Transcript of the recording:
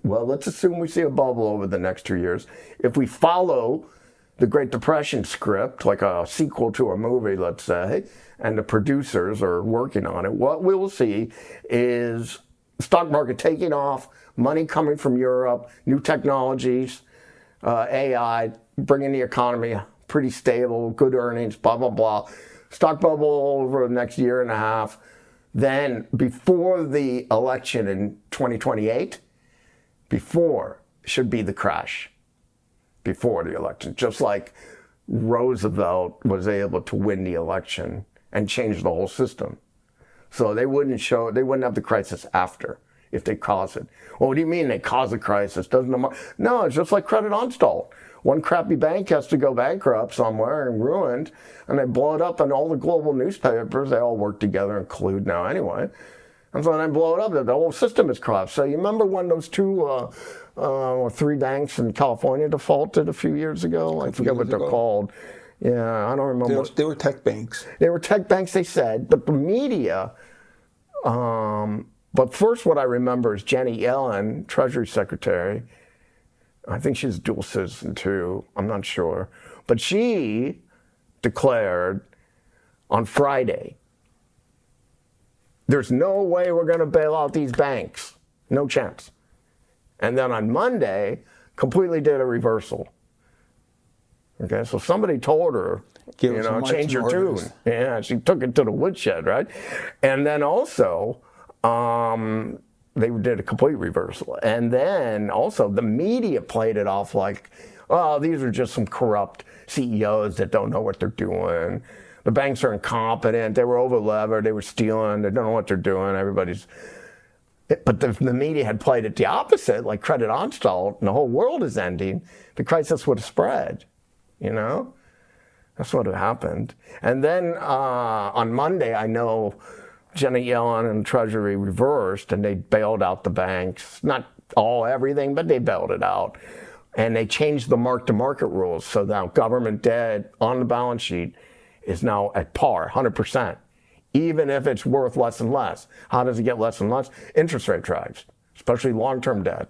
Well, let's assume we see a bubble over the next 2 years. If we follow the Great Depression script, like a sequel to a movie, let's say, and the producers are working on it, what we will see is the stock market taking off, money coming from Europe, new technologies, AI, bringing the economy pretty stable, good earnings, blah, blah, blah. Stock bubble over the next year and a half. Then before the election in 2028, before should be the crash. Before the election, just like Roosevelt was able to win the election and change the whole system. So they wouldn't have the crisis after if they cause it. Well, what do you mean they cause a crisis? No, it's just like credit on-stall. One crappy bank has to go bankrupt somewhere and ruined, and they blow it up, and all the global newspapers, they all work together and collude now anyway. And so then they blow it up, the whole system is collapsed. So you remember when those two or three banks in California defaulted a few years ago? I forget what they're called. Yeah, I don't remember. They were tech banks. They were tech banks, they said, but the media. But first, what I remember is Janet Yellen, Treasury Secretary. I think she's dual citizen too. I'm not sure, but she declared on Friday, "There's no way we're going to bail out these banks. No chance." And then on Monday, completely did a reversal. Okay, so somebody told her, change your tune. Yeah, she took it to the woodshed, right? And then also, they did a complete reversal. And then also the media played it off like, oh, these are just some corrupt CEOs that don't know what they're doing. The banks are incompetent. They were over-levered. They were stealing. They don't know what they're doing. But the media had played it the opposite, like credit on-stall, and the whole world is ending. The crisis would have spread, That's what had happened. And then on Monday, I know Janet Yellen and Treasury reversed, and they bailed out the banks. Not everything, but they bailed it out. And they changed the mark-to-market rules. So now government debt on the balance sheet is now at par, 100%. Even if it's worth less and less. How does it get less and less? Interest rate drives, especially long-term debt.